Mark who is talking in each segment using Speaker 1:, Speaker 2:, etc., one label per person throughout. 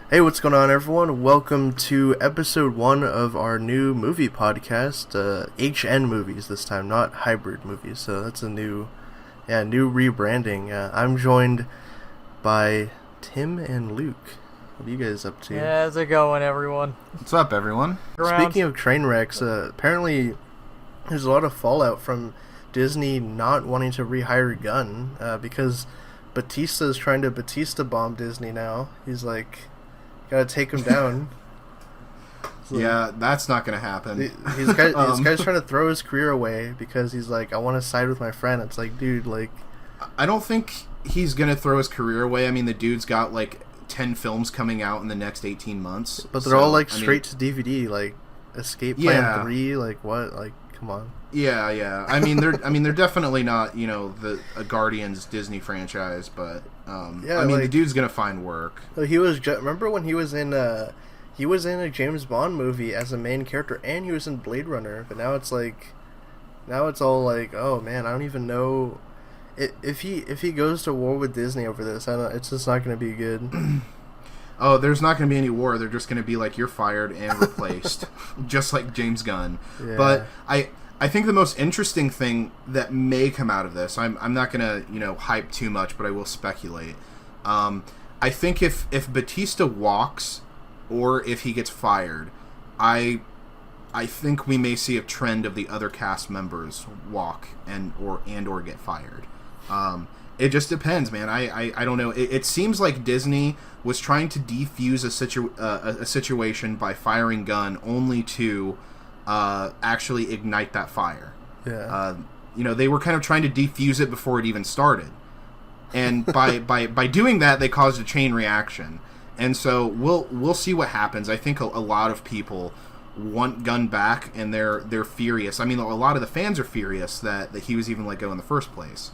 Speaker 1: Hey, what's going on, everyone? Welcome to episode 1 of our new movie podcast, HN movies this time, not hybrid movies. So that's a new rebranding. I'm joined by Tim and Luke. What are you guys up to?
Speaker 2: Yeah, how's it going, everyone?
Speaker 3: What's up, everyone?
Speaker 1: Speaking of train wrecks, apparently there's a lot of fallout from Disney not wanting to rehire Gunn because Batista's trying to Batista bomb Disney now. He's like, gotta take him down.
Speaker 3: So, yeah, that's not gonna happen.
Speaker 1: This guy's trying to throw his career away because he's like, I want to side with my friend. It's like, dude, like,
Speaker 3: I don't think he's gonna throw his career away. I mean, the dude's got like 10 films coming out in the next 18 months.
Speaker 1: But they're all like straight to DVD, like Escape Plan 3, like what? Like, come on.
Speaker 3: Yeah. I mean, they're definitely not, a Guardians Disney franchise, but the dude's gonna find work.
Speaker 1: Remember when he was in a James Bond movie as a main character, and he was in Blade Runner. But now it's all like, oh man, I don't even know if he goes to war with Disney over this. It's just not gonna be good.
Speaker 3: Oh, there's not going to be any war. They're just going to be like, you're fired and replaced, just like James Gunn. Yeah. But I think the most interesting thing that may come out of this, I'm not going to hype too much, but I will speculate. I think if Batista walks or if he gets fired, I think we may see a trend of the other cast members walk and or get fired. It just depends, man. I don't know. It seems like Disney was trying to defuse a situation by firing Gunn only to actually ignite that fire.
Speaker 1: Yeah.
Speaker 3: They were kind of trying to defuse it before it even started. And by doing that, they caused a chain reaction. And so we'll see what happens. I think a lot of people want Gunn back, and they're furious. I mean, a lot of the fans are furious that he was even let go in the first place.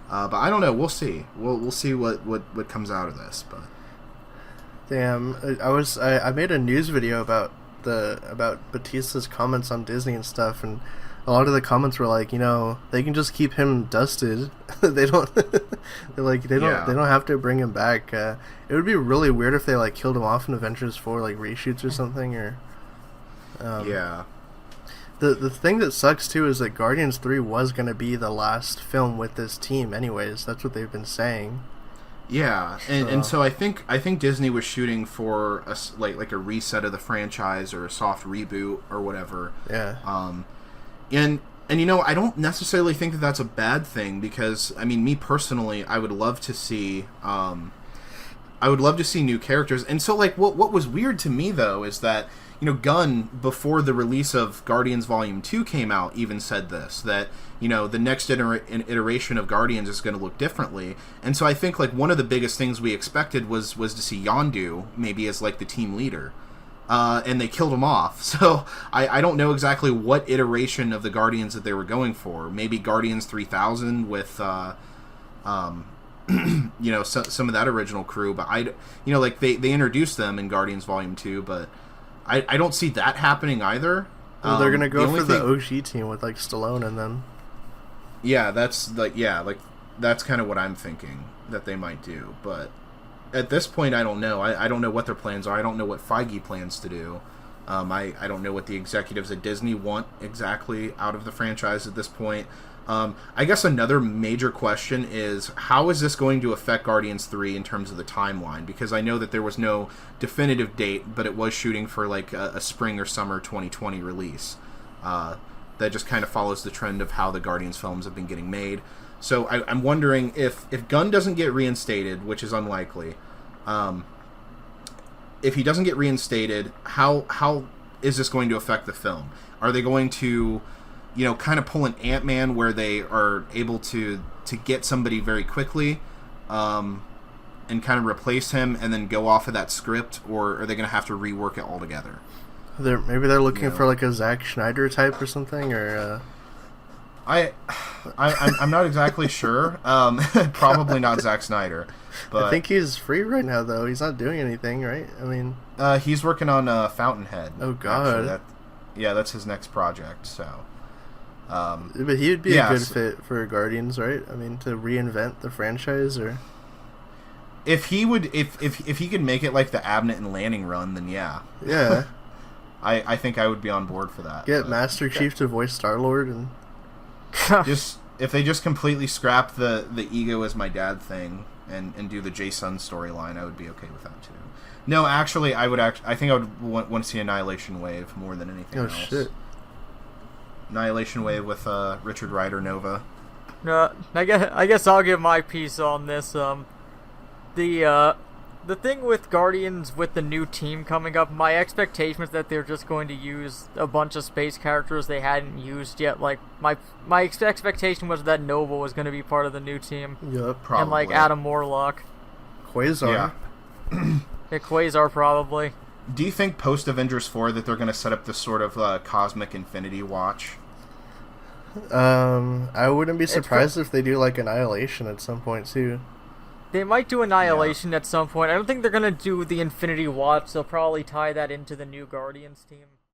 Speaker 3: But I don't know. We'll see. We'll see what comes out of this. But
Speaker 1: damn, I made a news video about Batista's comments on Disney and stuff, and a lot of the comments were like, they can just keep him dusted. They don't have to bring him back. It would be really weird if they like killed him off in Avengers 4, like reshoots or something, or
Speaker 3: yeah.
Speaker 1: The thing that sucks too is that Guardians 3 was going to be the last film with this team anyways. That's what they've been saying.
Speaker 3: Yeah, and so I think Disney was shooting for a reset of the franchise or a soft reboot or whatever.
Speaker 1: Yeah.
Speaker 3: And I don't necessarily think that that's a bad thing, because I mean, me personally, I would love to see new characters. And so like what was weird to me though is that Gunn, before the release of Guardians Volume 2 came out, even said this, that, the next iteration of Guardians is going to look differently. And so I think, like, one of the biggest things we expected was to see Yondu maybe as, like, the team leader. And they killed him off. So I don't know exactly what iteration of the Guardians that they were going for. Maybe Guardians 3000 with, some of that original crew. But, they introduced them in Guardians Volume 2, but I don't see that happening either.
Speaker 1: Well, they're gonna go for the OG team with like Stallone and them.
Speaker 3: Yeah, that's kind of what I'm thinking that they might do. But at this point, I don't know. I don't know what their plans are. I don't know what Feige plans to do. I don't know what the executives at Disney want exactly out of the franchise at this point. I guess another major question is, how is this going to affect Guardians 3 in terms of the timeline? Because I know that there was no definitive date, but it was shooting for like a spring or summer 2020 release. That just kind of follows the trend of how the Guardians films have been getting made. So I'm wondering if Gunn doesn't get reinstated, which is unlikely, if he doesn't get reinstated, how is this going to affect the film? Are they going to kind of pull an Ant-Man where they are able to get somebody very quickly and kind of replace him and then go off of that script, or are they going to have to rework it altogether?
Speaker 1: Maybe they're looking for like a Zack Snyder type or something, or
Speaker 3: I'm not exactly sure. Probably not Zack Snyder. But
Speaker 1: I think he's free right now, though. He's not doing anything, right? I mean,
Speaker 3: he's working on Fountainhead.
Speaker 1: Oh God.
Speaker 3: Actually, that's his next project. So.
Speaker 1: But he would be a good fit for Guardians, right? I mean, to reinvent the franchise, or
Speaker 3: if he would, if he could make it like the Abnett and Lanning run, then yeah.
Speaker 1: Yeah.
Speaker 3: I think I would be on board for that.
Speaker 1: Get Master Chief to voice Star-Lord and
Speaker 3: just if they just completely scrap the ego as my dad thing and do the Jason storyline, I would be okay with that too. No, actually, I think I would want to see Annihilation Wave more than anything else.
Speaker 1: Oh shit.
Speaker 3: Annihilation Wave with Richard Rider Nova.
Speaker 2: I guess I'll give my piece on this. The thing with Guardians with the new team coming up, my expectation was that they're just going to use a bunch of space characters they hadn't used yet. Like my expectation was that Nova was going to be part of the new team.
Speaker 1: Yup.
Speaker 3: Probably.
Speaker 2: And like Adam Warlock.
Speaker 1: Quasar.
Speaker 2: Yeah, Quasar probably.
Speaker 3: Do you think post Avengers 4 that they're going to set up this sort of cosmic Infinity Watch?
Speaker 1: I wouldn't be surprised if they do like Annihilation at some point too.
Speaker 2: They might do Annihilation at some point. I don't think they're going to do the Infinity Watch. They'll probably tie that into the new Guardians team.